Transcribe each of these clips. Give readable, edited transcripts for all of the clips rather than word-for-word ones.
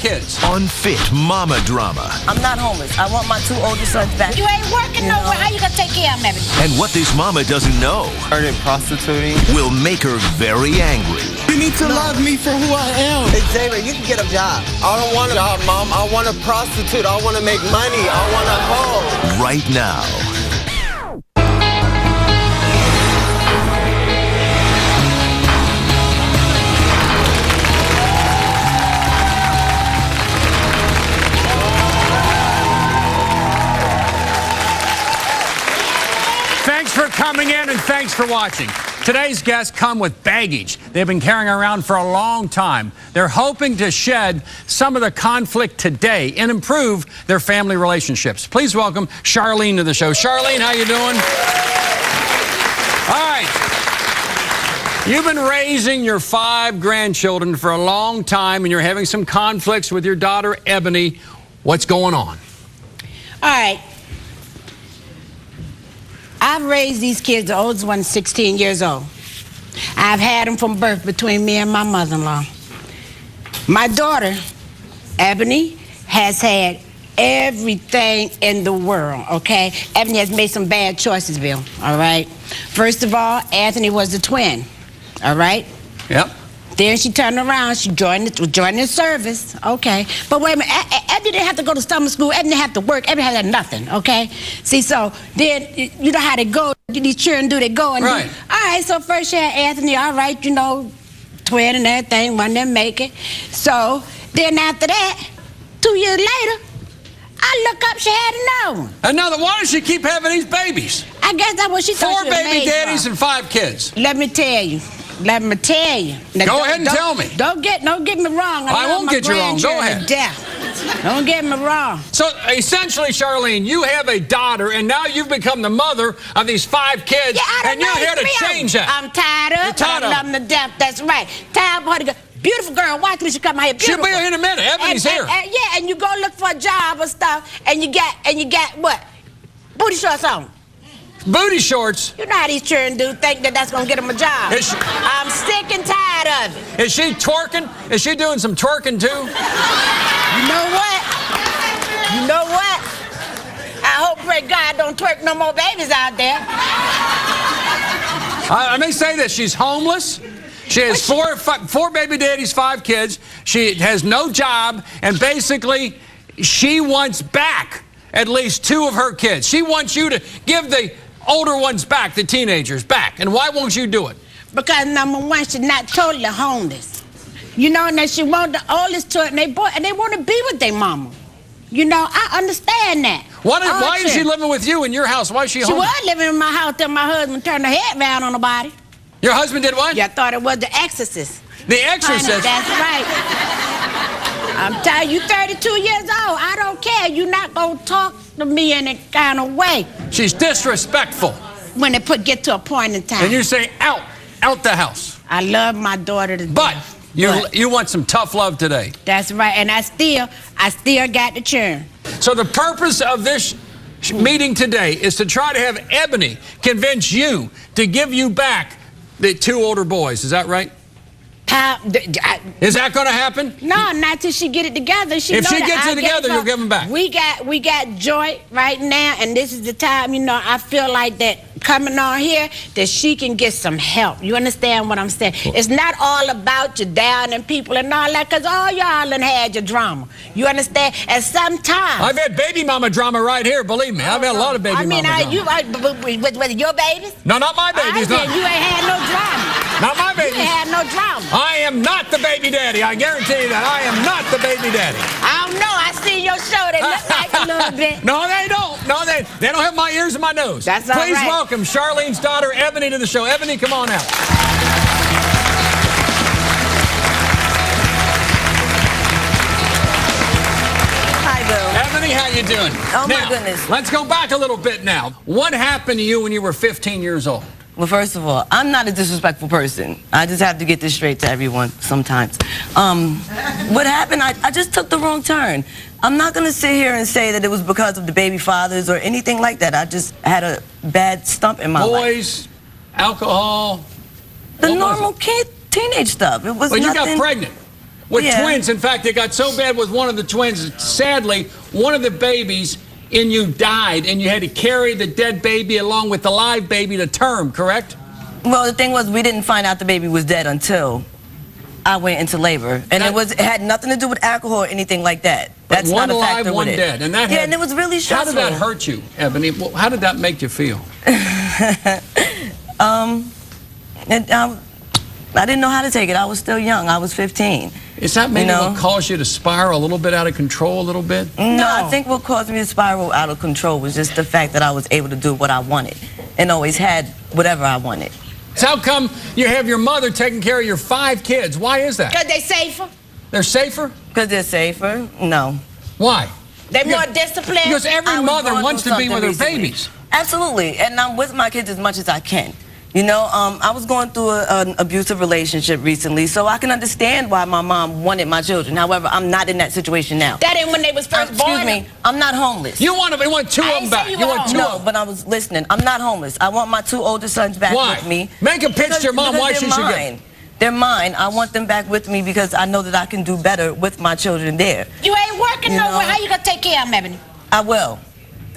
kids. Unfit mama drama. I'm not homeless. I want my 2 older sons back. You ain't working nowhere. How you gonna take care of them? And what this mama doesn't know Started prostituting. will make her very angry. You need to love me for who I am. Hey, Xavier, you can get a job. I don't want a job, Mom. I want a prostitute. I want to make money. I want a hoe. Right now. Thanks for coming in and thanks for watching. Today's guests come with baggage they've been carrying around for a long time. They're hoping to shed some of the conflict today and improve their family relationships. Please welcome Charlene to the show. Charlene, how you doing? All right. You've been raising your 5 grandchildren for a long time and you're having some conflicts with your daughter, Ebony. What's going on? All right. I've raised these kids. The oldest one's 16 years old. I've had them from birth between me and my mother-in-law. My daughter, Ebony, has had everything in the world, okay? Ebony has made some bad choices, Bill, all right? First of all, Anthony was the twin, all right? Yep. Then she turned around, she joined the service, okay. But wait a minute, Ebony didn't have to go to summer school, Ebony didn't have to work, Ebony had nothing, okay? See, so then, you know how they go, these children do, they go and right. do. All right, so first she had Anthony, all right, you know, twin and everything, one of them make it. So, then after that, 2 years later, I look up, she had another one. Another, why does she keep having these babies? I guess that's what she thought 4 she was baby made daddies for. and 5 kids. Let me tell you. Let me tell you. Now, Go ahead and tell me. Don't get me wrong. I won't get you wrong. Go ahead. Don't get me wrong. So essentially, Charlene, you have a daughter, and now you've become the mother of these 5 kids, Yeah, and you're here to change that. I'm tired of it. I love them to death. That's right. Tired of her to go. Beautiful girl. Watch me. She come out here. Beautiful. She'll be here in a minute. Ebony's here. Yeah, and you go look for a job or stuff, and you got what? Booty shorts on. Booty shorts. You know how these children do, think that that's going to get them a job. I'm sick and tired of it. Is she twerking? Is she doing some twerking too? You know what? You know what? I hope, pray God, don't twerk no more babies out there. I may say this. She's homeless. She has 4 baby daddies, 5 kids. She has no job, and basically, she wants back at least 2 of her kids. She wants you to give the older ones back, the teenagers back. And why won't you do it? Because number one, she's not totally homeless. You know, and that she want the oldest to it, and they want to be with their mama. You know, I understand that. Why is she living with you in your house? Why is she homeless? She was living in my house till my husband turned her head round on the body. Your husband did what? Yeah, I thought it was The Exorcist. The Exorcist? Honey, that's right. I'm telling you, 32 years old. I don't care. You're not going to talk to me in that kind of way. She's disrespectful. When it get to a point in time. And you say, out the house. I love my daughter to death. But you want some tough love today. That's right. And I still got the churn. So the purpose of this meeting today is to try to have Ebony convince you to give you back the 2 older boys. Is that right? Is that going to happen? No, not till she get it together. If she gets it together, you'll give them back. We got joy right now, and this is the time, you know, I feel like that coming on here, that she can get some help. You understand what I'm saying? It's not all about you down and people and all that, because all y'all done had your drama. You understand? And sometimes... I've had baby mama drama right here, believe me. I've had a lot of baby mama drama. Was your babies? No, not my babies. You ain't had no drama. Not my babies. You ain't had no drama. I am not the baby daddy. I guarantee you that. I am not the baby daddy. I don't know. I see your show. They look like a little bit. No, they don't. No, they don't have my ears and my nose. That's all right. Please welcome Charlene's daughter, Ebony, to the show. Ebony, come on out. Hi, Bill. Ebony, how you doing? Oh, now, my goodness. Let's go back a little bit now. What happened to you when you were 15 years old? Well, first of all, I'm not a disrespectful person. I just have to get this straight to everyone sometimes. What happened, I just took the wrong turn. I'm not going to sit here and say that it was because of the baby fathers or anything like that. I just had a bad stump in my life. Boys, alcohol. The normal teenage stuff. It was But nothing. you got pregnant. with twins. In fact, it got so bad with one of the twins, sadly, one of the babies in you died, and you had to carry the dead baby along with the live baby to term, correct? Well, the thing was, we didn't find out the baby was dead until I went into labor, and it had nothing to do with alcohol or anything like that. That's one not a alive, factor one with it. dead, and that and it was really stressful. How did that hurt you, Ebony? How did that make you feel? I didn't know how to take it. I was still young. I was 15. Is that maybe what caused you to spiral a little bit out of control a little bit? No, I think what caused me to spiral out of control was just the fact that I was able to do what I wanted and always had whatever I wanted. So how come you have your mother taking care of your 5 kids? Why is that? Because they safer. They're safer? Because they're safer? No. Why? They're more disciplined. Because every mother wants to be with her babies. Absolutely. And I'm with my kids as much as I can. You know, I was going through an abusive relationship recently, so I can understand why my mom wanted my children. However, I'm not in that situation now. That ain't when they was first born. Excuse me, I'm not homeless. You want 2 of them back. You want 2 No, but I was listening. I'm not homeless. I want my 2 older sons back with me. Make a pitch to your mom why she should get. They're mine. I want them back with me because I know that I can do better with my children there. You ain't working nowhere. How you gonna take care of them, Ebony? I will.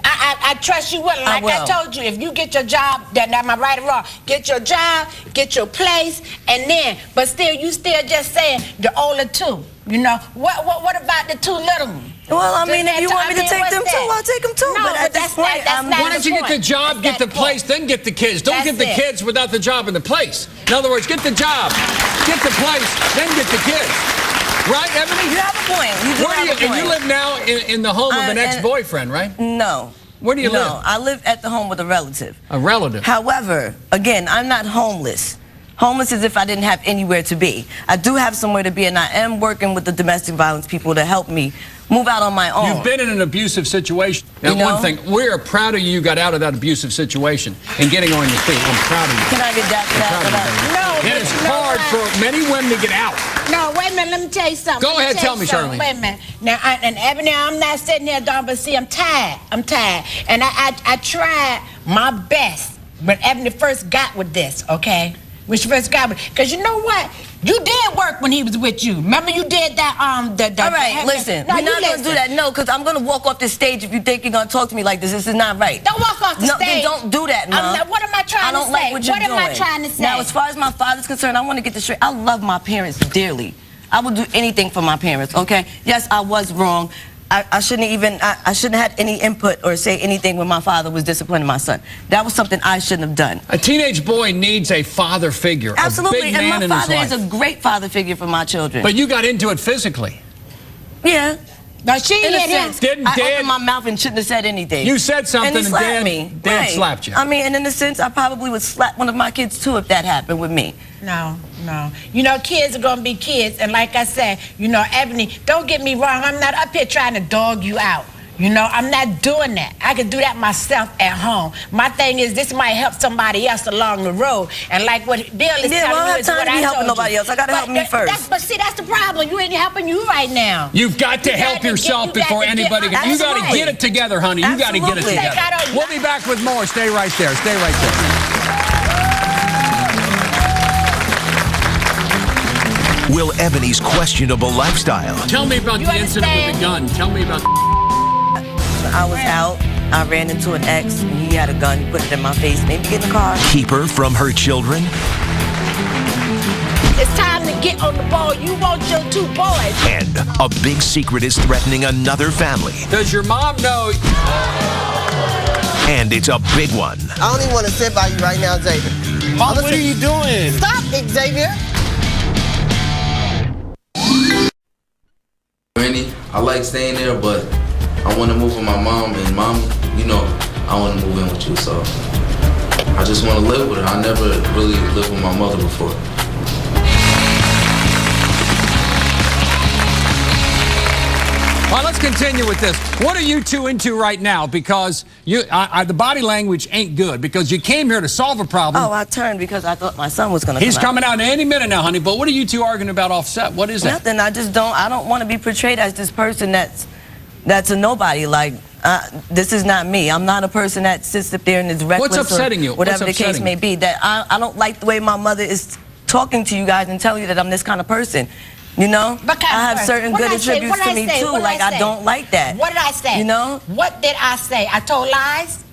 I trust you will. Like I told you, if you get your job, then am I right or wrong? Get your job, get your place, and then, but still, you still just saying the older 2. You know, what about the 2 little ones? Well, I mean, if you want me to take them too, I'll take them too. No, but at this point, why don't you get the job, get the place, then get the kids? Don't get the kids without the job and the place. In other words, get the job, get the place, then get the kids. Right, Ebony? You have a point. You do have a point. And you live now in the home of an ex-boyfriend, right? No. Where do you live? No, I live at the home with a relative. A relative? However, again, I'm not homeless. Homeless is if I didn't have anywhere to be. I do have somewhere to be, and I am working with the domestic violence people to help me move out on my own. You've been in an abusive situation. Now, one thing, we are proud of you got out of that abusive situation and getting on your feet. I'm proud of you. Can I get that? No. It is hard for many women to get out. No, wait a minute. Let me tell you something. Go ahead, tell me, Charlene. Wait a minute. Now, and Ebony, I'm not sitting here, Dawn, but see, I'm tired. I'm tired. And I tried my best when Ebony first got with this, okay? When she first got with it. Because you know what? You did work when he was with you. Remember you did that, All right, listen. We're not going to do that. No, because I'm going to walk off the stage if you think you're going to talk to me like this. This is not right. Don't walk off the stage. Then don't do that, Mom. What am I trying to say? I don't like what you're doing. What am I trying to say? Now, as far as my father's concerned, I want to get this straight. I love my parents dearly. I would do anything for my parents, okay? Yes, I was wrong. I shouldn't have had any input or say anything when my father was disciplining my son. That was something I shouldn't have done. A teenage boy needs a father figure. Absolutely, a big man and my father in his life. is a great father figure for my children. But you got into it physically. Yeah. No, she hit him. Didn't I Dad? opened my mouth and shouldn't have said anything. You said something and he slapped me. Dad slapped you. I mean, and in a sense, I probably would slap one of my kids too if that happened with me. No. You know, kids are gonna be kids, and like I said, you know, Ebony, don't get me wrong, I'm not up here trying to dog you out. You know, I'm not doing that. I can do that myself at home. My thing is, this might help somebody else along the road. And like what Bill is telling you is what I told you. I don't have time to be helping nobody else. I gotta help me first. But see, that's the problem. You ain't helping you right now. You've got to help yourself before anybody can. You got to get it together, honey. You got to get it together. We'll be back with more. Stay right there. Stay right there. Will Ebony's questionable lifestyle. Tell me about the incident with the gun. Tell me about. I was out. I ran into an ex, and he had a gun. He put it in my face, made me get in the car. Keep her from her children. It's time to get on the ball. You want your 2 boys. And a big secret is threatening another family. Does your mom know? And it's a big one. I don't even want to sit by you right now, Xavier. Mom, what are you doing? Stop it, Xavier. I like staying there, but I want to move with my mom, and Mom, you know, I want to move in with you, so I just want to live with her. I never really lived with my mother before. All right, let's continue with this. What are you 2 into right now? Because the body language ain't good, because you came here to solve a problem. Oh, I turned because I thought my son was going to come out. He's coming out any minute now, honey. But what are you 2 arguing about offset? What is that? Nothing. I don't want to be portrayed as this person that's a nobody. Like, this is not me. I'm not a person that sits up there and is reckless. What's upsetting you? Whatever the case may be. That I don't like the way my mother is talking to you guys and telling you that I'm this kind of person. You know? Because I have certain good attributes to me too. Like I don't like that. What did I say? You know? What did I say? I told lies?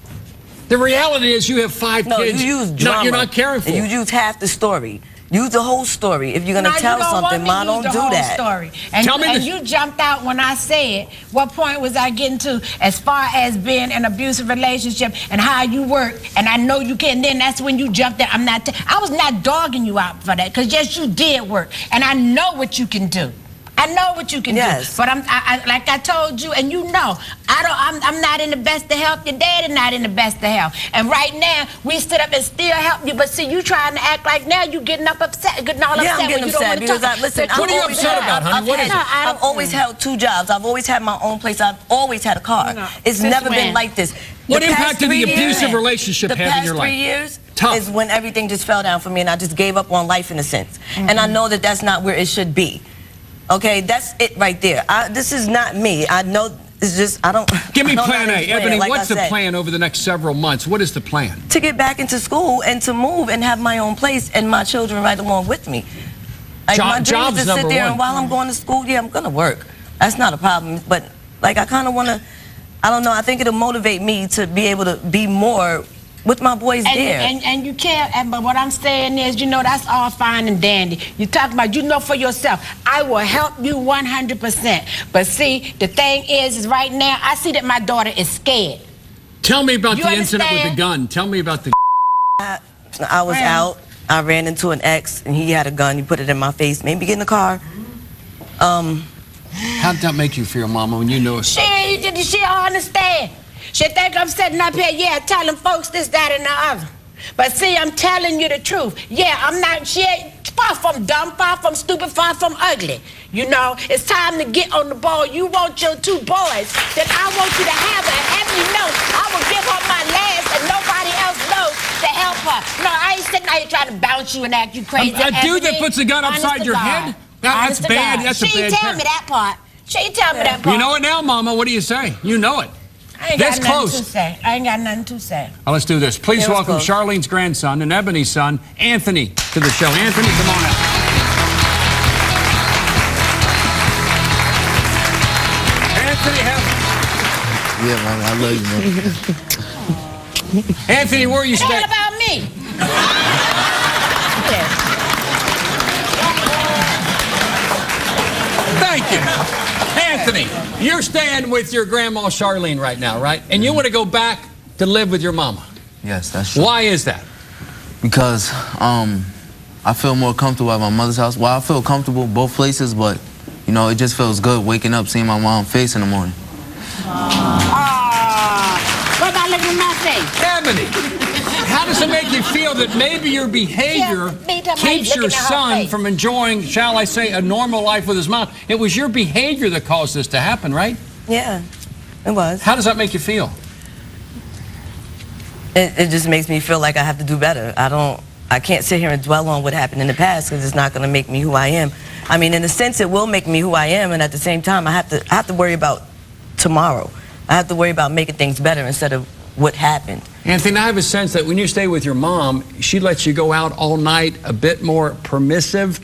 The reality is you have 5 No, kids. you use drama. You're not caring for. You use half the story. Use the whole story. If you're gonna tell something, Ma, don't do that. Story. And, Tell me you jumped out when I said, what point was I getting to as far as being an abusive relationship and how you work? And I know you can. Then that's when you jumped in. I was not dogging you out for that, because yes, you did work, and I know what you can do. I know what you can do, but like I told you, and you know, I'm not in the best of health. Your dad is not in the best of health, and right now we stood up and still help you. But see, you trying to act like now you getting upset, getting all upset. Yeah, I'm getting upset because what are you upset about, honey? What is it? I've always held 2 jobs. I've always had my own place. I've always had a car. It's never been like this. What impact did the abusive relationship have in your life? The past 3 years is when everything just fell down for me, and I just gave up on life in a sense. And I know that that's not where it should be. Okay, that's it right there. This is not me. I know it's just, I don't. Give me plan A. Ebony, like what's the plan over the next several months? What is the plan? To get back into school and to move and have my own place and my children right along with me. Like, my dream is to sit there and while I'm going to school, yeah, I'm going to work. That's not a problem. But, like, I kind of want to, I don't know, I think it'll motivate me to be able to be more with my boys there. And you can't, but what I'm saying is, you know, that's all fine and dandy. You're talking about, you know for yourself, I will help you 100%. But see, the thing is right now, I see that my daughter is scared. Tell me about the incident with the gun. Tell me about the I was out, I ran into an ex, and he had a gun. He put it in my face, made me get in the car. How did that make you feel, Mama, when you knew it? She don't understand. She think I'm sitting up here, yeah, telling folks this, that, and the other. But see, I'm telling you the truth. Yeah, I'm not, she ain't far from dumb, far from stupid, far from ugly. You know, it's time to get on the ball. You want your 2 boys, then I want you to have her. And Ebony knows I will give her my last and nobody else knows to help her. No, I ain't sitting out here trying to bounce you and act you crazy. A dude that puts a gun upside your head? That's bad. That's a bad She ain't tell me that part. She ain't tell me that part. You know it now, Mama. What do you say? You know it. I ain't got nothing to say. I ain't got nothing to say. Well, let's do this. Please welcome Charlene's grandson and Ebony's son, Anthony, to the show. Anthony, come on out. Anthony, yeah, man, I love you, man. Anthony, where are you staying? What about me? Thank you. Anthony, you're staying with your grandma Charlene right now, right? And you want to go back to live with your mama. Yes, that's true. Why is that? Because I feel more comfortable at my mother's house. Well, I feel comfortable both places, but you know, it just feels good waking up, seeing my mom's face in the morning. What about looking at my face? Ebony, how does it make you feel that maybe your behavior keeps your son from enjoying, shall I say, a normal life with his mom? It was your behavior that caused this to happen, right? Yeah, it was. How does that make you feel? It just makes me feel like I have to do better. I can't sit here and dwell on what happened in the past because it's not going to make me who I am. I mean, in a sense, it will make me who I am, and at the same time, I have to worry about tomorrow. I have to worry about making things better instead of what happened. Anthony, I have a sense that when you stay with your mom, she lets you go out all night, a bit more permissive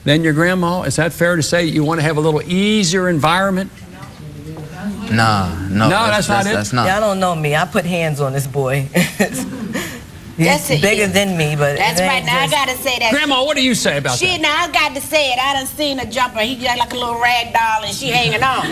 than your grandma. Is that fair to say? You want to have a little easier environment? No, that's not it. That's not. Y'all don't know me. I put hands on this boy. He's bigger than me, but that's right. Now I gotta say that. Grandma, what do you say about that? Now I got to say it. I done seen her jumper. He got like a little rag doll, and she hanging on.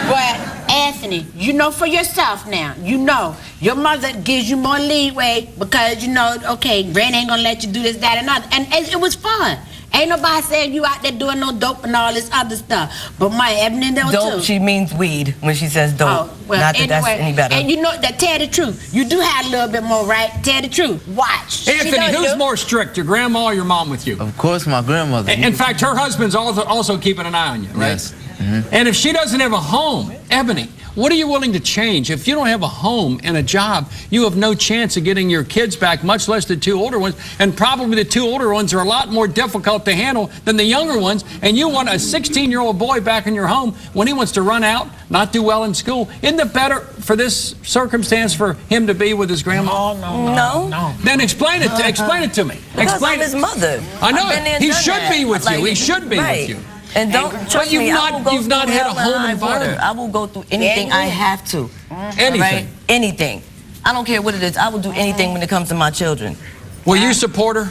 But Anthony, you know for yourself now. You know your mother gives you more leeway because you know, okay, Granny ain't gonna let you do this, that, and other. And it was fun. Ain't nobody saying you out there doing no dope and all this other stuff. But my Ebony though dope, too. she means weed when she says dope. Oh, well, not that that's any better. And you know that, tell the truth. You do have a little bit more, right? Tell the truth. Watch. Anthony, who's more strict, your grandma or your mom with you? Of course, my grandmother. In fact, her husband's also keeping an eye on you, right? Yes. And if she doesn't have a home, Ebony, what are you willing to change? If you don't have a home and a job, you have no chance of getting your kids back, much less the 2 older ones. And probably the 2 older ones are a lot more difficult to handle than the younger ones. And you want a 16-year-old boy back in your home when he wants to run out, not do well in school. Isn't it better for this circumstance for him to be with his grandma? No. Then explain it to me. Because I'm his mother. I know it. He should be with you. He should be with you. And don't trust me. You've not had a home environment. I will go through anything I have to. Anything. Right? Anything. I don't care what it is. I will do anything when it comes to my children. Will you support her,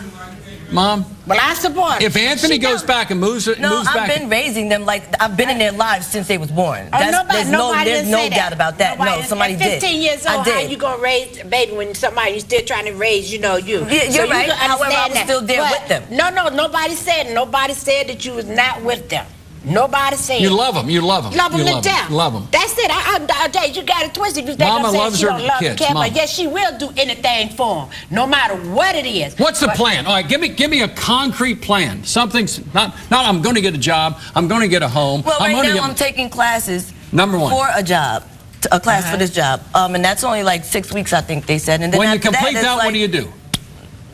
Mom? Well, I support her. If Anthony goes back and moves back. I've been raising them like I've been in their lives since they was born. There's no doubt about that. No, somebody did. At 15 years old, how you gonna raise a baby when somebody you're still trying to raise, you? Yeah, you're right. However, I was still there with them. No, nobody said that you was not with them. Nobody said. You love them. You love them. Love them to death. Love them. That's it. I tell you got it twisted. You think Mama loves she her don't love kids. Care, but yes, she will do anything for them, no matter what it is. What's the plan? All right, give me a concrete plan. Something's not I'm going to get a job. I'm going to get a home. Well, right now I'm taking classes. Number one. For a job. A class for this job. And that's only like 6 weeks, I think they said. And then when you after complete that, like, what do you do?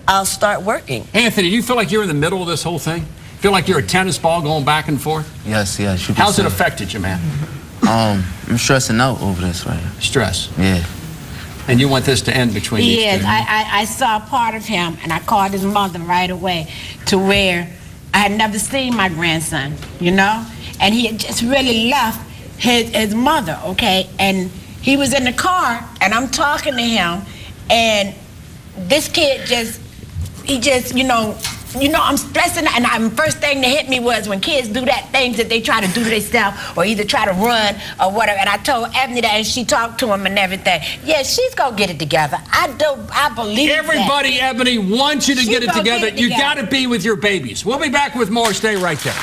I'll start working. Anthony, do you feel like you're in the middle of this whole thing? Feel like you're a tennis ball going back and forth? Yes. How's it affected you, man? I'm stressing out over this right now. Stress. Yeah. And you want this to end between these two? Yes, I saw a part of him, and I called his mother right away, to where I had never seen my grandson, and he had just really left his mother, okay? And he was in the car, and I'm talking to him, and this kid I'm stressing, and the first thing that hit me was when kids do that things that they try to do to themselves, or either try to run or whatever. And I told Ebony that, and she talked to him and everything. Yeah, she's gonna get it together. I believe everybody, that. Ebony wants you to get it together. You got to be with your babies. We'll be back with more. Stay right there.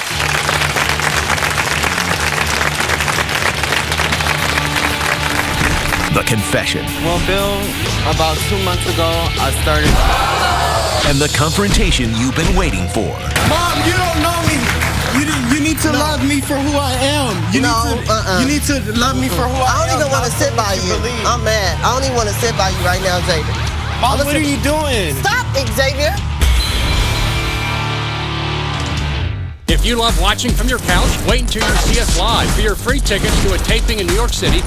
The confession. Well, Bill, about 2 months ago, I started... And the confrontation you've been waiting for. Mom, you don't know me. You need to love me for who I am. You need to love me for who I am. I don't even want to sit by you. I'm mad. I don't even want to sit by you right now, Xavier. Mom, what are you doing? Stop it, Xavier. If you love watching from your couch, wait until you see us live. For your free tickets to a taping in New York City,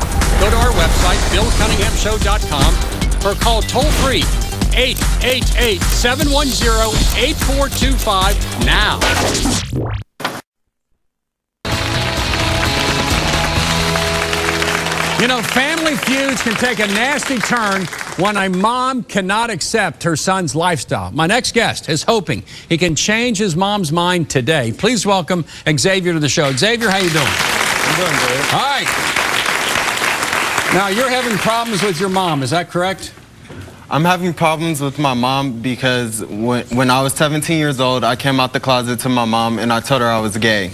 go to our website, BillCunninghamShow.com, or call toll-free 888-710-8425 now. Family feuds can take a nasty turn when a mom cannot accept her son's lifestyle. My next guest is hoping he can change his mom's mind today. Please welcome Xavier to the show. Xavier, how you doing? I'm doing good. All right. Now, you're having problems with your mom, is that correct? I'm having problems with my mom because when I was 17 years old, I came out the closet to my mom and I told her I was gay.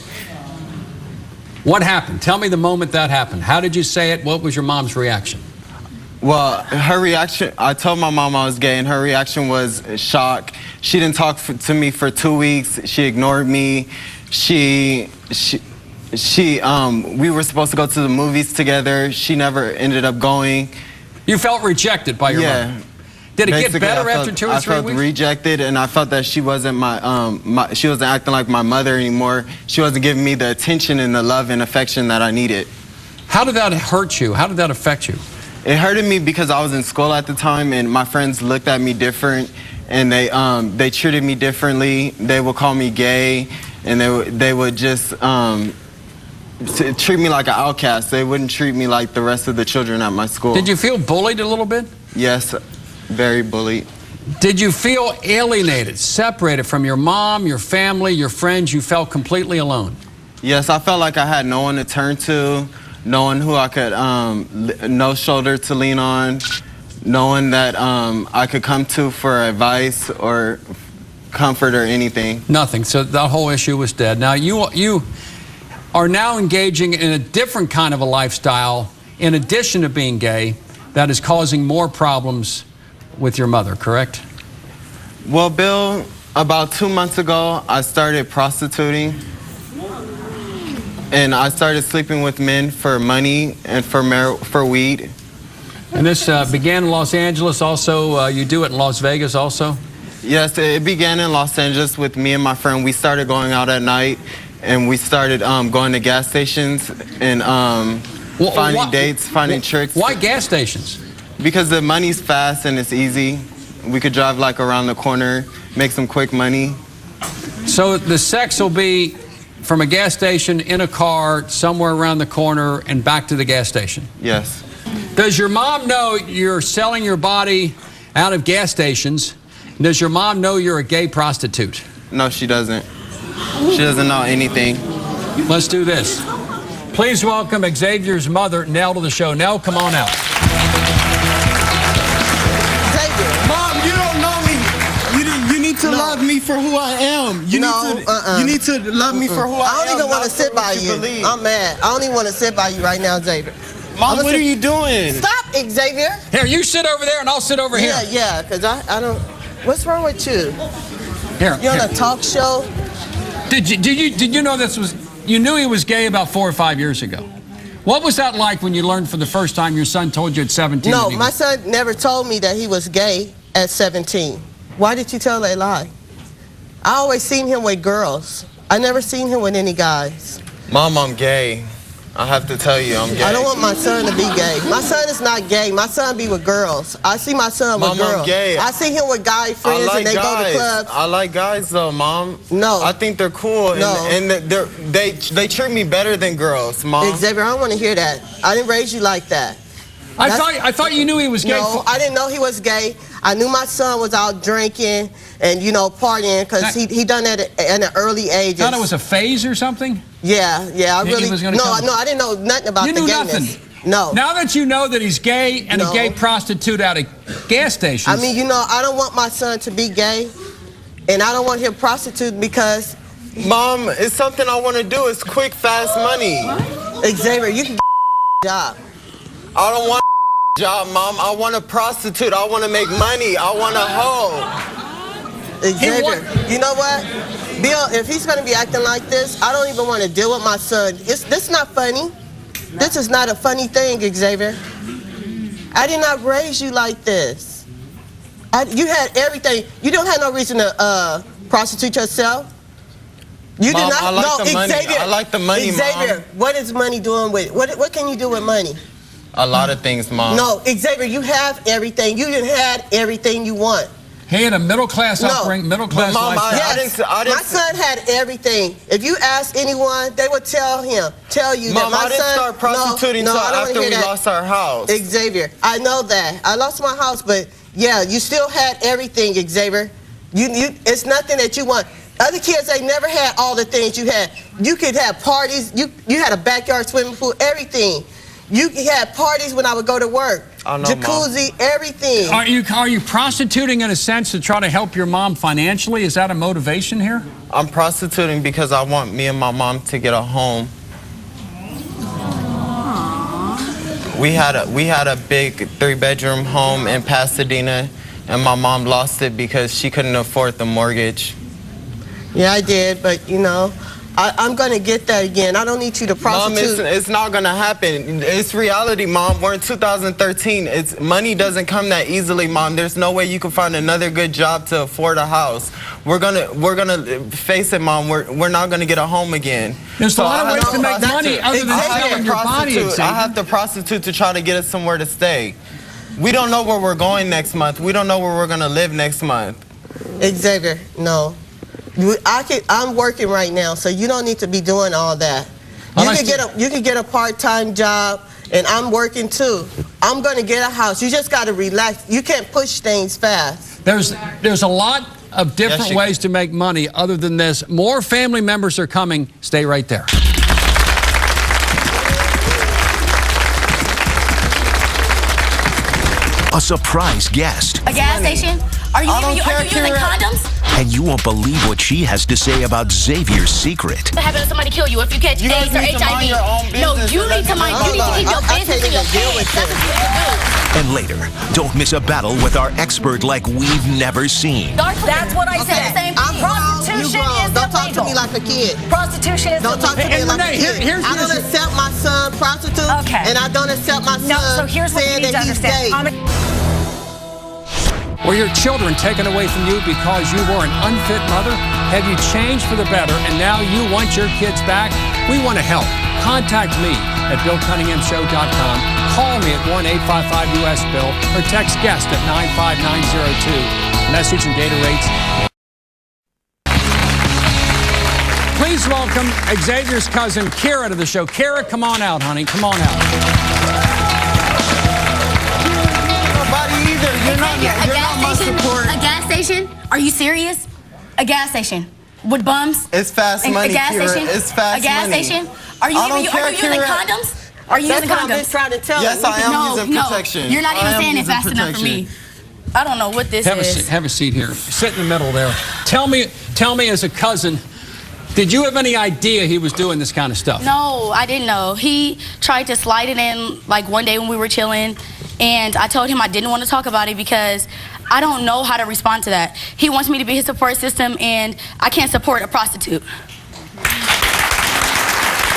What happened? Tell me the moment that happened. How did you say it? What was your mom's reaction? Well, her reaction, I told my mom I was gay, and her reaction was shock. She didn't talk to me for 2 weeks. She ignored me. We were supposed to go to the movies together. She never ended up going. You felt rejected by your mother? Did it get better after 2 or 3 weeks? I felt rejected, and I felt that she wasn't she wasn't acting like my mother anymore. She wasn't giving me the attention and the love and affection that I needed. How did that hurt you? How did that affect you? It hurted me because I was in school at the time, and my friends looked at me different, and they treated me differently. They would call me gay, and they would just treat me like an outcast. They wouldn't treat me like the rest of the children at my school. Did you feel bullied a little bit? Yes, very bullied. Did you feel alienated, separated from your mom, your family, your friends? You felt completely alone? Yes, I felt like I had no one to turn to, no one who I could, no shoulder to lean on, no one that I could come to for advice or comfort or anything. Nothing. So that whole issue was dead. Now you are now engaging in a different kind of a lifestyle in addition to being gay that is causing more problems with your mother, correct? Well, Bill, about 2 months ago, I started prostituting. And I started sleeping with men for money and for weed. And this began in Los Angeles also? You do it in Las Vegas also? Yes, it began in Los Angeles with me and my friend. We started going out at night, and we started going to gas stations and finding dates, finding tricks. Why gas stations? Because the money's fast and it's easy. We could drive like around the corner, make some quick money. So the sex will be from a gas station in a car somewhere around the corner and back to the gas station? Yes. Does your mom know you're selling your body out of gas stations? Does your mom know you're a gay prostitute? No, she doesn't. She doesn't know anything. Let's do this. Please welcome Xavier's mother, Nell, to the show. Nell, come on out. Mom, you don't know me. You need to love me for who I am. You need to love me for who I am. I don't even want to not sit for by what you. believe. I'm mad. I don't even want to sit by you right now, Xavier. Mom, what are you doing? Stop, Xavier. Here, you sit over there and I'll sit over here. Yeah, because I don't. What's wrong with you? Here. You on a talk show? Did you know this was, you knew he was gay about 4 or 5 years ago. What was that like when you learned for the first time your son told you at 17? No, my son never told me that he was gay at 17. Why did you tell that lie? I always seen him with girls. I never seen him with any guys. Mom, I'm gay. I have to tell you, I'm gay. I don't want my son to be gay. My son is not gay. My son be with girls. I see my son with girls. I'm gay. I see him with guy friends and they go to clubs. I like guys though, Mom. No. I think they're cool and they treat me better than girls, Mom. Xavier, I don't want to hear that. I didn't raise you like that. I thought you knew he was gay. No, I didn't know he was gay. I knew my son was out drinking and, you know, partying because he done that at an early age. Thought it was a phase or something? Yeah, I really. No, I didn't know nothing about the gayness. Nothing. No. Now that you know that he's gay and a gay prostitute out of gas stations. I mean, you know, I don't want my son to be gay and I don't want him prostitute because. Mom, it's something I want to do. It's quick, fast money. Xavier, you can job. I don't want a job, Mom. I want a prostitute. I want to make money. I want a hoe. Xavier, you know what? Bill, if he's going to be acting like this, I don't even want to deal with my son. This not funny. This is not a funny thing, Xavier. I did not raise you like this. You had everything. You don't have no reason to prostitute yourself. You Mom, do not. I like the money. Xavier, I like the money, Xavier, Mom. what is money doing with it? What can you do with money? A lot of things, Mom. No, Xavier, you have everything. You done had everything you want. He had a middle-class upbringing, middle-class Mom, lifestyle. Yes, my son had everything. If you ask anyone, they would tell you Mom, that my I didn't start prostituting until after we lost our house. Xavier, I know that. I lost my house, but yeah, you still had everything, Xavier. It's nothing that you want. Other kids, they never had all the things you had. You could have parties. You had a backyard swimming pool, everything. You had parties when I would go to work. I know, Jacuzzi, Mom. Everything. Are you prostituting in a sense to try to help your mom financially? Is that a motivation here? I'm prostituting because I want me and my mom to get a home. We had a big 3-bedroom home in Pasadena, and my mom lost it because she couldn't afford the mortgage. Yeah, I did, but you know, I'm going to get that again. I don't need you to prostitute. Mom, it's not going to happen. It's reality, Mom. We're in 2013. Money doesn't come that easily, Mom. There's no way you can find another good job to afford a house. We're gonna face it, Mom. We're not gonna get a home again. There's a lot of ways to make money other than selling your body. I have to prostitute to try to get us somewhere to stay. We don't know where we're going next month. We don't know where we're gonna live next month. Xavier, no. I'm working right now, so you don't need to be doing all that. You can get a part-time job, and I'm working too. I'm gonna get a house. You just gotta relax. You can't push things fast. There's a lot of different ways to make money other than this. More family members are coming. Stay right there. A surprise guest. A gas station? Are you using condoms? And you won't believe what she has to say about Xavier's secret. What happens if somebody kill you if you catch AIDS or HIV? No, you need to keep your business to your pants. That's what you do. And later, don't miss a battle with our expert like we've never seen. That's what I said. Same thing. Prostitution is Don't talk to me like a kid. Prostitution is Don't talk to me like a kid. I don't accept my son prostitute, and I don't accept my son saying that he's gay. Were your children taken away from you because you were an unfit mother? Have you changed for the better and now you want your kids back? We want to help. Contact me at BillCunninghamShow.com. Call me at 1-855-US-BILL or text guest at 95902. Message and data rates. Please welcome Xavier's cousin, Kira, to the show. Kira, come on out, honey. Come on out. Nobody either. You're not my support. A gas station? Are you serious? A gas station with bums? It's fast money, A gas Kira. station? It's fast A gas money. station? Are you using condoms? Are you using That's what I've been condoms? trying to tell Yes, you. I am using protection. No, you're not even I am saying it using fast enough for protection. me. I don't know what this is. Have a seat here. Sit in the middle there. Tell me as a cousin, did you have any idea he was doing this kind of stuff? No, I didn't know. He tried to slide it in like one day when we were chilling, and I told him I didn't want to talk about it because I don't know how to respond to that. He wants me to be his support system, and I can't support a prostitute.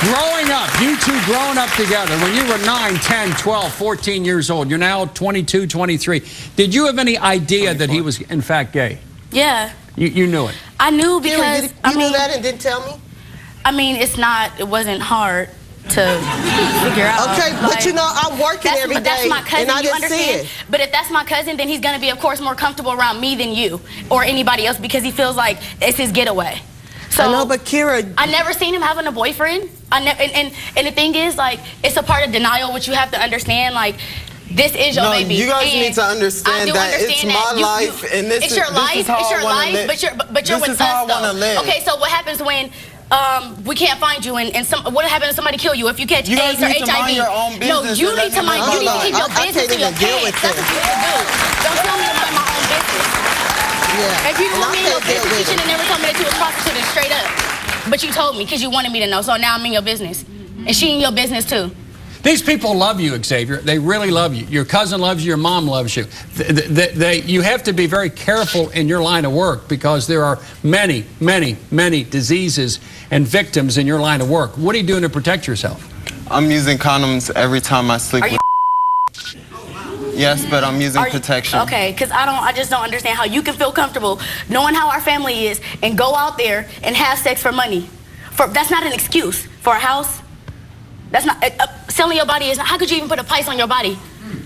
Growing up, you two growing up together, when you were 9, 10, 12, 14 years old, you're now 22, 23. Did you have any idea that he was, in fact, gay? Yeah. You knew it? I knew because, You knew that and didn't tell me? I mean, it wasn't hard to figure out. Okay, but you know, I'm working every But that's day, my cousin, and I you didn't see understand? it. But if that's my cousin, then he's going to be, of course, more comfortable around me than you or anybody else because he feels like it's his getaway. So I know, but Kira, I never seen him having a boyfriend. And the thing is, like, it's a part of denial, which you have to understand, like, this is your baby. You guys and need to understand that it's my life, and this is how I want to live. But you're This with is how us, I wanna though. live. Okay, so what happens when we can't find you, and what happens if somebody kill you? If you catch You guys AIDS or need to HIV? mind your own No, business you and need let to me mind. live You need my to keep your life. I business can't to your even deal with pants. That's what you need to do. Don't tell me to mind my own business. yeah. If you didn't And want I me in your can't deal business, you with should it. have never told me that you was prostituting straight up. But you told me because you wanted me to know. So now I'm in your business, and she in your business too. These people love you, Xavier. They really love you. Your cousin loves you. Your mom loves you. You have to be very careful in your line of work because there are many, many, many diseases and victims in your line of work. What are you doing to protect yourself? I'm using condoms every time I sleep. Are you? Yes, but I'm using protection. Okay, because I just don't understand how you can feel comfortable knowing how our family is and go out there and have sex for money. That's not an excuse for a house. That's not selling your body is not. How could you even put a price on your body?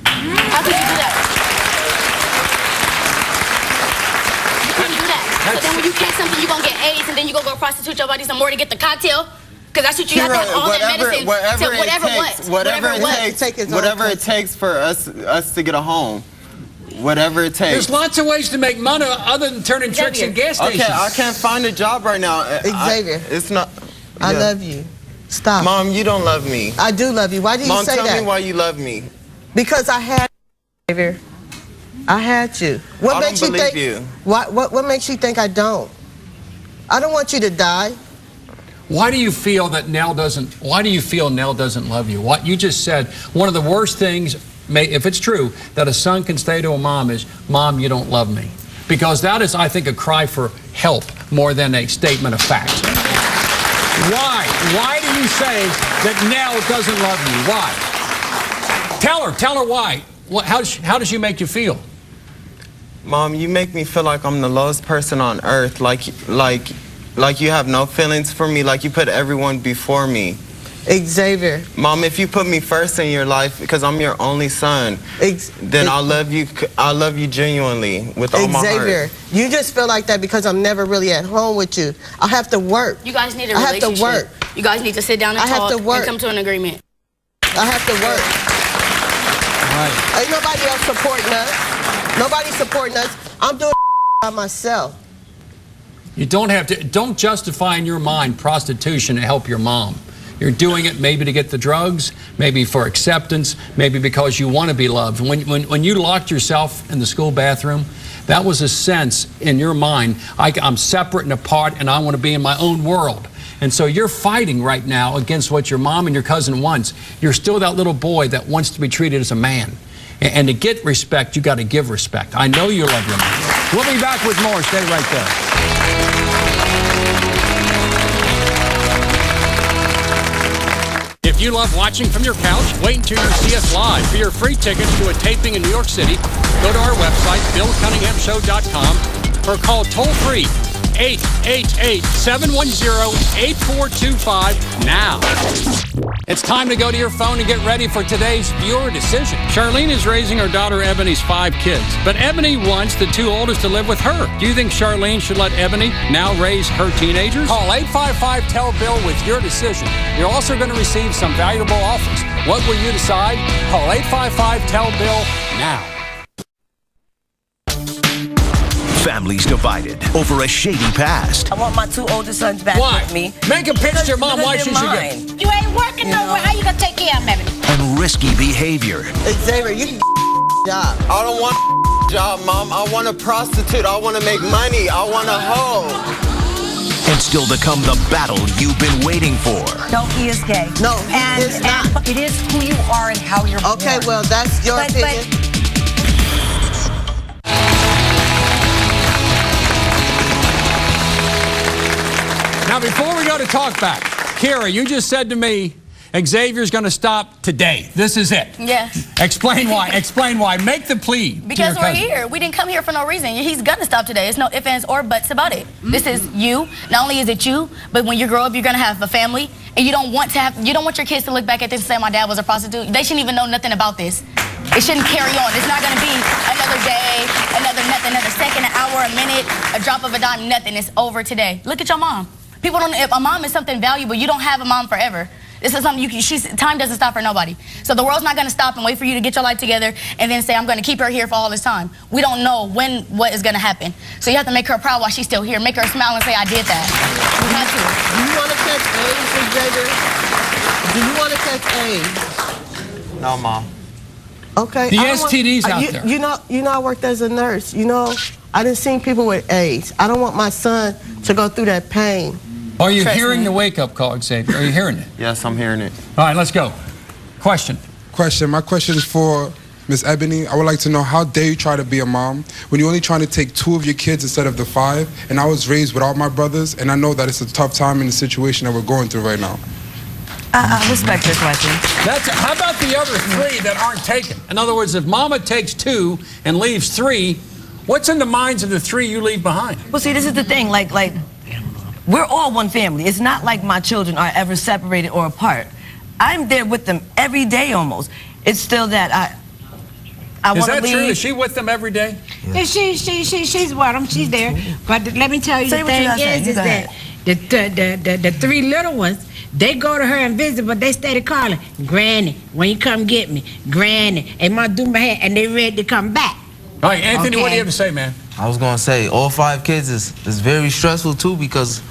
How could you do that? You couldn't do that. So then when you catch something, you're gonna get AIDS, and then you gonna go prostitute your body some more to get the cocktail. Because that's what you have to have all that medicine. Whatever it takes for us to get a home. Whatever it takes. There's lots of ways to make money other than turning tricks in gas stations. Okay, I can't find a job right now. Xavier, it's not. I love you. Stop. Mom, you don't love me. I do love you. Why do you Mom, say that? tell me why you love me. Because I had you, Xavier. I had you. What I makes don't you believe think? you. What makes you think I don't? I don't want you to die. Why do you feel that Nell doesn't? Why do you feel Nell doesn't love you? What you just said. One of the worst things, if it's true, that a son can say to a mom is, "Mom, you don't love me," because that is, I think, a cry for help more than a statement of fact. Why? Why do you say that Nell doesn't love you? Why? Tell her why. How does she make you feel? Mom, you make me feel like I'm the lowest person on earth. Like you have no feelings for me. Like you put everyone before me. Xavier. Mom, if you put me first in your life, because I'm your only son, then I'll love you. I'll love you genuinely with all my heart. Xavier, you just feel like that because I'm never really at home with you. I have to work. You guys need a relationship. I have to work. You guys need to sit down and talk and come to an agreement. I have to work. Right. Ain't nobody else supporting us. Nobody's supporting us. I'm doing by myself. You don't have to. Don't justify in your mind prostitution to help your mom. You're doing it maybe to get the drugs, maybe for acceptance, maybe because you want to be loved. When you locked yourself in the school bathroom, that was a sense in your mind, I'm separate and apart and I want to be in my own world. And so you're fighting right now against what your mom and your cousin wants. You're still that little boy that wants to be treated as a man. And to get respect, you got to give respect. I know you love your mom. We'll be back with more. Stay right there. If you love watching from your couch, wait until you see us live. For your free tickets to a taping in New York City, go to our website, BillCunninghamShow.com, or call toll-free 1-888-710-8425 now. It's time to go to your phone and get ready for today's viewer decision. Charlene is raising her daughter Ebony's 5 kids, but Ebony wants the 2 oldest to live with her. Do you think Charlene should let Ebony now raise her teenagers? Call 855-TELL-BILL with your decision. You're also going to receive some valuable offers. What will you decide? Call 855-TELL-BILL now. Families divided over a shady past. I want my 2 oldest sons back Why? with me. Make a pitch to your mom why she should get. You ain't working nowhere. How you gonna take care of them, Ebony? And risky behavior. Xavier, you can job. I don't want a job, Mom. I want a prostitute. I want to make money. I want a hoe. And still to come the battle you've been waiting for. No, he is gay. No, he is not. It is who you are and how you're born. Okay, well, that's your opinion. Now, before we go to talkback, Kira, you just said to me, Xavier's going to stop today. This is it. Yes. Explain why. Explain why. Make the plea. Because to your we're cousin. here. We didn't come here for no reason. He's gonna stop today. There's no ifs, ands, or buts about it. This is you. Not only is it you, but when you grow up, you're gonna have a family, and you don't want your kids to look back at this and say, my dad was a prostitute. They shouldn't even know nothing about this. It shouldn't carry on. It's not gonna be another day, another nothing, another second, an hour, a minute, a drop of a dime, nothing. It's over today. Look at your mom. People don't. If a mom is something valuable, you don't have a mom forever. This is something time doesn't stop for nobody. So the world's not going to stop and wait for you to get your life together and then say, I'm going to keep her here for all this time. We don't know what is going to happen. So you have to make her proud while she's still here. Make her smile and say, I did that. You have to. Do you want to catch AIDS, Xavier? Do you want to catch AIDS? No, Mom. Okay. The STDs out there. You know, I worked as a nurse. You know, I done seen people with AIDS. I don't want my son to go through that pain. Are you hearing the wake-up call, Xavier? Are you hearing it? Yes, I'm hearing it. All right, let's go. Question. My question is for Miss Ebony. I would like to know, how dare you try to be a mom when you're only trying to take 2 of your kids instead of the 5? And I was raised without my brothers, and I know that it's a tough time in the situation that we're going through right now. I respect your question. How about the other 3 that aren't taken? In other words, if Mama takes 2 and leaves 3, what's in the minds of the 3 you leave behind? Well, see, this is the thing. Like, we're all one family. It's not like my children are ever separated or apart. I'm there with them every day almost. It's still that I want to leave. Is that true? Is she with them every day? Yeah. She's with them. She's there. But let me tell you, the thing is that the 3 little ones, they go to her and visit, but they stay to calling, Granny, when you come get me, Granny, and my do my hair, and they ready to come back. All right, Anthony, what do you have to say, man? I was gonna say, all 5 kids is very stressful too, because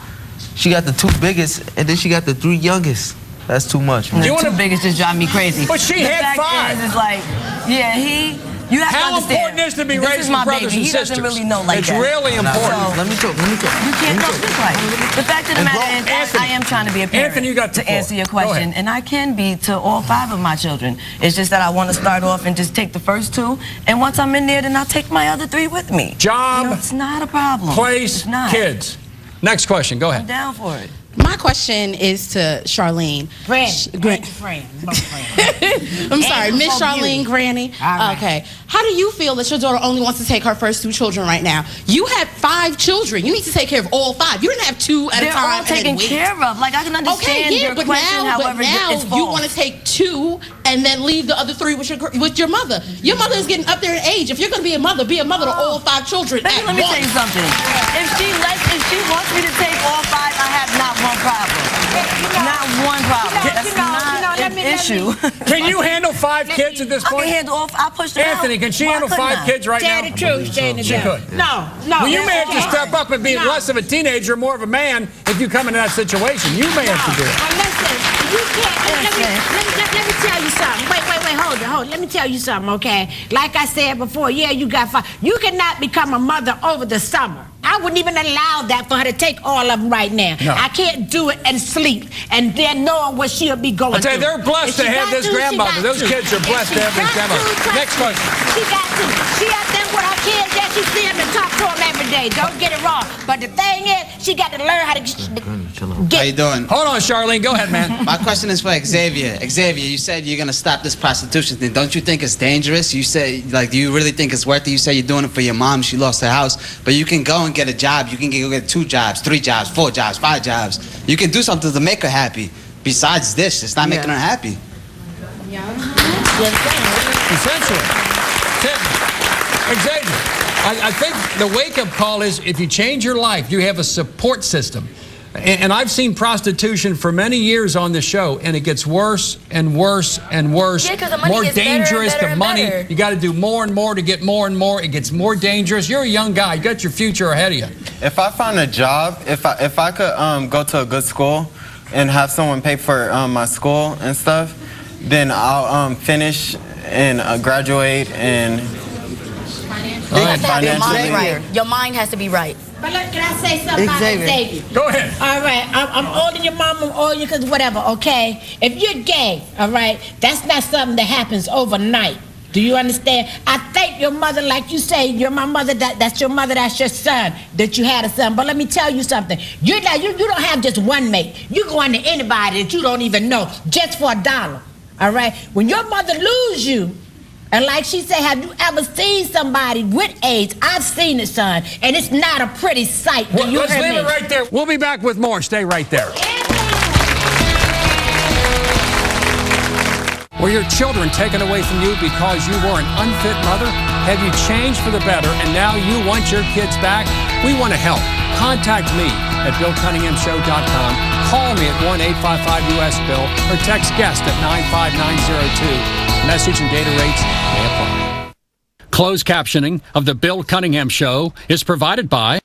she got the 2 biggest and then she got the 3 youngest. That's too much, man. The 2 biggest just drive me crazy. But she had 5. It's like, yeah, you have to understand. How important is it to be raising brothers and sisters? He doesn't really know like it's that. It's really important. So, let me talk. You can't know this right. The fact of the matter is, Anthony, I am trying to be a parent. Anthony, you got to answer your question, and I can be to all 5 of my children. It's just that I want to start off and just take the first 2, and once I'm in there, then I'll take my other 3 with me. Job, it's not a problem. Place, kids. Next question. Go ahead. I'm down for it. My question is to Charlene. Friend. I'm sorry, Miss Charlene, Granny. Right. Okay. How do you feel that your daughter only wants to take her first 2 children right now? You have 5 children. You need to take care of all 5. You didn't have 2 at a time. They're all taken care of. Like, I can understand your question, however it's you want to take 2 and then leave the other 3 with your mother. Your mother is getting up there in age. If you're going to be a mother to all 5 children. Let me tell you something. If she wants me to take all 5, I have not one problem. Not one problem. That's not an issue. Can you handle 5 kids at this point? I can handle all. I push them Anthony, out. can she handle 5 kids right now? Tell the truth, She could. No. Well, you may have to step up and be less of a teenager, more of a man, if you come into that situation. You may have to do it. Listen, you can't. Let me tell you something. Wait, hold it. Let me tell you something, okay? Like I said before, yeah, you got 5. You cannot become a mother over the summer. I wouldn't even allow that for her to take all of them right now. No. I can't do it and sleep and then knowing what she'll be going through. I'll tell you, they're blessed to have this grandmother. Those kids are blessed to have this grandmother. Next question. She got to. She out there with her kids, yes, she see them and talk to them every day. Don't get it wrong. But the thing is, she got to learn how to How you doing? Hold on, Charlene. Go ahead, man. My question is for Xavier. Xavier, you said you're gonna stop this prostitution thing. Don't you think it's dangerous? You say, like, do you really think it's worth it? You say you're doing it for your mom. She lost her house, but you can go and get a job. You can go get 2 jobs, 3 jobs, 4 jobs, 5 jobs. You can do something to make her happy. Besides this, it's not making her happy. Essentially. Xavier, I think the wake-up call is if you change your life, you have a support system. And I've seen prostitution for many years on this show, and it gets worse and worse and worse. Yeah, 'cause the money more gets better and dangerous. better The and money, better. you got to do more and more to get more and more. It gets more dangerous. You're a young guy. You got your future ahead of you. If I found a job, if I could go to a good school and have someone pay for my school and stuff, then I'll finish and graduate and You have to have your mind financially. right. Your mind has to be right. But look, can I say something about Xavier? Go ahead. All right, I'm older than your mom, I'm older because whatever, okay? If you're gay, all right, that's not something that happens overnight. Do you understand? I thank your mother, like you say, you're my mother, that's your mother, that's your son, that you had a son. But let me tell you something. You don't have just one mate. You go into anybody that you don't even know just for $1. All right? When your mother lose you, and like she said, have you ever seen somebody with AIDS? I've seen it, son, and it's not a pretty sight. Well, You let's heard leave me? it right there. We'll be back with more. Stay right there. Were your children taken away from you because you were an unfit mother? Have you changed for the better and now you want your kids back? We want to help. Contact me at BillCunninghamShow.com. Call me at 1-855-US-BILL or text guest at 95902. Message and data rates may apply. Closed captioning of the Bill Cunningham Show is provided by...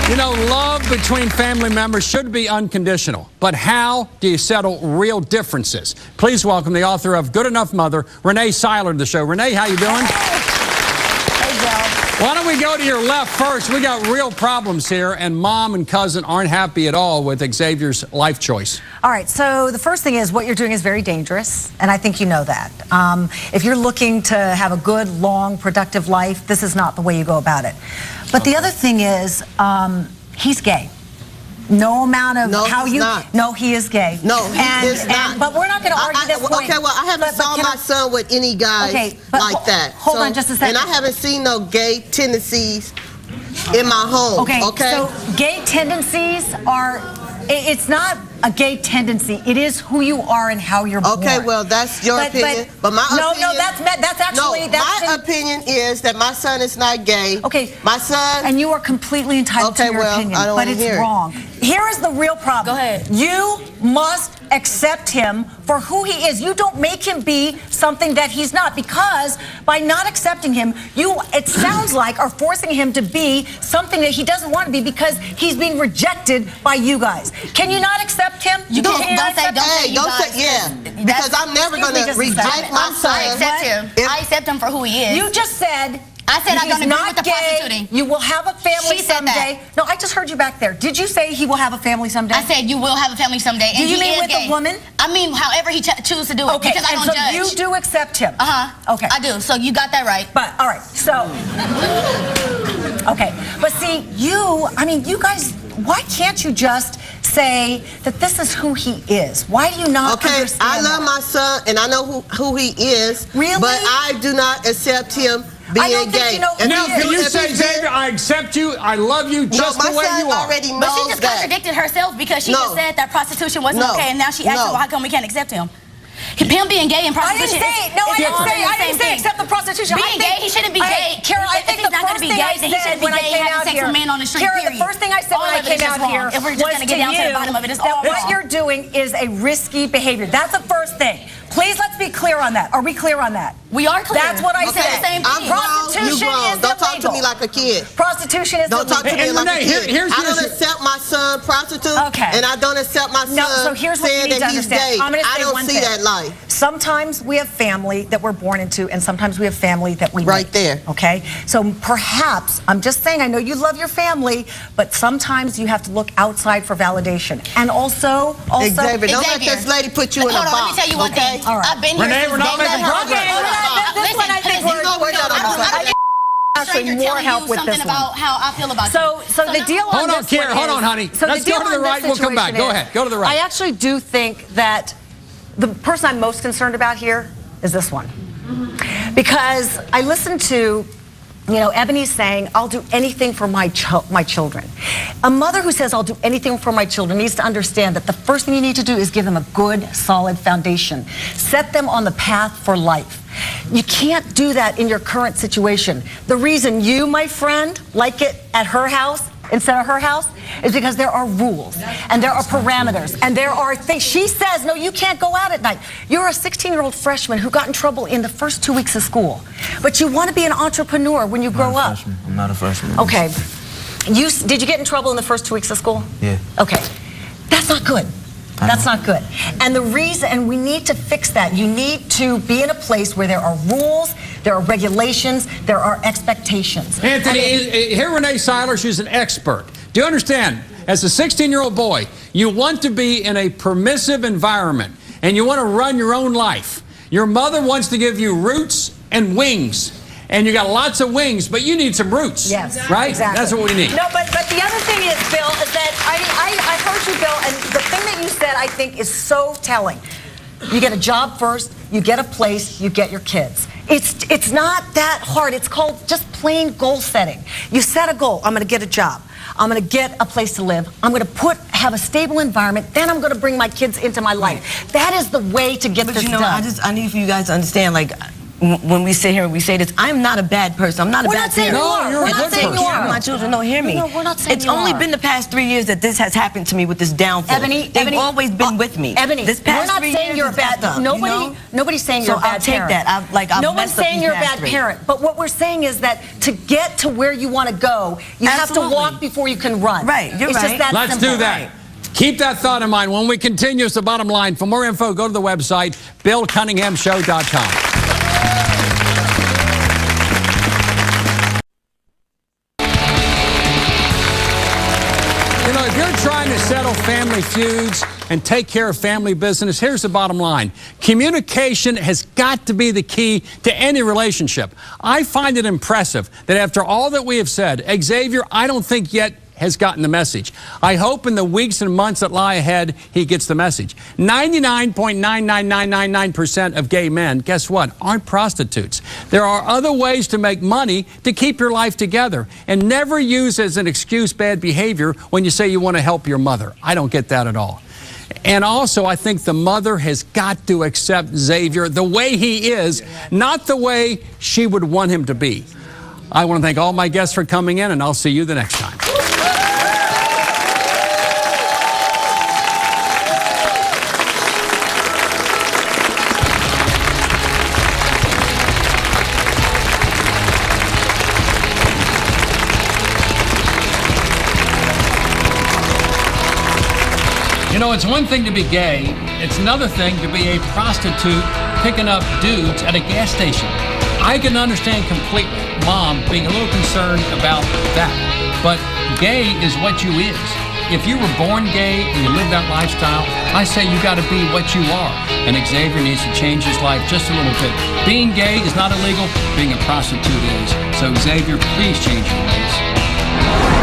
You know, love between family members should be unconditional. But how do you settle real differences? Please welcome the author of Good Enough Mother, Renee Seiler, to the show. Renee, how you doing? Hey, Bill. Why don't we go to your left first? We got real problems here, and mom and cousin aren't happy at all with Xavier's life choice. All right, so the first thing is what you're doing is very dangerous, and I think you know that. If you're looking to have a good, long, productive life, this is not the way you go about it. But the other thing is, he's gay. No amount of how you... Not. No, he is gay. No, he is not. But we're not going to argue this point. Okay, well, I haven't saw my son with any guys like that. Hold on just a second. And I haven't seen no gay tendencies in my home. Okay, so gay tendencies are... It's not a gay tendency. It is who you are and how you're born. Okay, well, that's your opinion. But my opinion... No, that's actually... No, my opinion is that my son is not gay. Okay. My son... And you are completely entitled to your opinion, I don't but wanna it's hear it. wrong. Here is the real problem. Go ahead. You must accept him for who he is. You don't make him be something that he's not, because by not accepting him, it sounds like, are forcing him to be something that he doesn't want to be because he's being rejected by you guys. Can you not accept him? Don't say yeah. Because I'm never going to reject my son. I accept him. I accept him for who he is. You just said... I said I he's don't agree not with the gay. prostituting. You will have a family She said someday. that. No, I just heard you back there. Did you say he will have a family someday? I said you will have a family someday. Do And you he mean is with gay. a woman? I mean, however he chooses to do it. Okay, because I and don't so judge. you do accept him. Okay. I do. So you got that right. But all right, so okay, but see, you guys, why can't you just say that this is who he is? Why do you not understand I love my son and I know who he is. Really? But I do not accept him being I don't think gay. you know who Now, he is. can you say, Xavier, I accept you, I love you just the way you are? already knows But she just that. contradicted herself because she just said that prostitution wasn't No. okay, and now she asked, well, how come we can't accept him? Him being gay and prostitution. I didn't say accept the prostitution. Being gay, he shouldn't be gay. Carol, I think the first thing I said when I came out here, for men on the street, Carol, the first thing I said when I came out here if we're just was gonna get down to the bottom of it, it's all that what wrong. you're doing is a risky behavior. That's the first thing. Please, let's be clear on that. Are we clear on that? We are clear. That's what I Okay. said. The same thing. I'm grown, you Prostitution grown. is Don't talk to illegal. me like a kid. Prostitution is Don't talk to illegal. me like a Renee, kid. here's I don't the- accept my son prostitute, Okay. and I don't accept my son No, so here's what you saying need that to he's understand. gay. I'm gonna I say don't one see thing. that life. sometimes we have family that we're born into, and sometimes we have family that we Right make, there. okay? So perhaps, I'm just saying, I know you love your family, but sometimes you have to look outside for validation. And also... Xavier, don't let this lady put you in a box. Hold on, let me tell you one thing. All right. I've been Renee, here we're not making progress. This one I think we're actually more help with this one. about how I feel about you. So the deal on Hold on, this one Kiera. Hold is- on, honey. So Let's the go deal to the on right. this We'll come back. situation Go is, ahead. Go to the right. I actually do think that the person I'm most concerned about here is this one. Because I listened to, you know, Ebony saying, I'll do anything for my children. A mother who says, I'll do anything for my children needs to understand that the first thing you need to do is give them a good, solid foundation. Set them on the path for life. You can't do that in your current situation. The reason you, my friend, like it at her house instead of her house is because there are rules and there are parameters and there are things. She says, no, you can't go out at night. You're a 16-year-old freshman who got in trouble in the first 2 weeks of school, but you want to be an entrepreneur when you grow up. I'm not a freshman. Okay. Did you get in trouble in the first 2 weeks of school? Yeah. Okay. That's not good. That's not good. And the reason, and we need to fix that, you need to be in a place where there are rules, there are regulations, there are expectations. Anthony, here Renee Seiler, she's an expert. Do you understand? As a 16-year-old boy, you want to be in a permissive environment, and you want to run your own life. Your mother wants to give you roots and wings. And you got lots of wings, but you need some roots. Yes. Right? Exactly. That's what we need. No, but the other thing is, Bill, is that I heard you, Bill, and the thing that you said I think is so telling. You get a job first, you get a place, you get your kids. It's not that hard. It's called just plain goal setting. You set a goal. I'm going to get a job. I'm going to get a place to live. I'm going to have a stable environment. Then I'm going to bring my kids into my life. That is the way to get this done. I need for you guys to understand, like, when we sit here and we say this, I'm not a bad person. I'm not a bad parent. No, you're a good person. My children don't hear me. No, we're not saying it's you only are. been the past 3 years that this has happened to me with this downfall. Ebony, they've always been with me. Ebony, this past we're not 3 saying years you're a is bad. up, Nobody's saying you're a bad take parent. that. I've no one's messed up saying these you're a past bad 3. parent. But what we're saying is that to get to where you want to go, you have to walk before you can run. Right, you're it's right. Just that Let's simple. do that. Keep that thought in mind. When we continue, it's the bottom line. For more info, go to the website, BillCunninghamShow.com. You know, if you're trying to settle family feuds and take care of family business, here's the bottom line. Communication has got to be the key to any relationship. I find it impressive that after all that we have said, Xavier, I don't think yet has gotten the message. I hope in the weeks and months that lie ahead, he gets the message. 99.99999% of gay men, guess what, aren't prostitutes. There are other ways to make money to keep your life together, and never use as an excuse bad behavior when you say you want to help your mother. I don't get that at all. And also, I think the mother has got to accept Xavier the way he is, not the way she would want him to be. I want to thank all my guests for coming in, and I'll see you the next time. You know, it's one thing to be gay. It's another thing to be a prostitute picking up dudes at a gas station. I can understand completely Mom being a little concerned about that. But gay is what you is. If you were born gay and you live that lifestyle, I say you got to be what you are. And Xavier needs to change his life just a little bit. Being gay is not illegal. Being a prostitute is. So Xavier, please change your ways.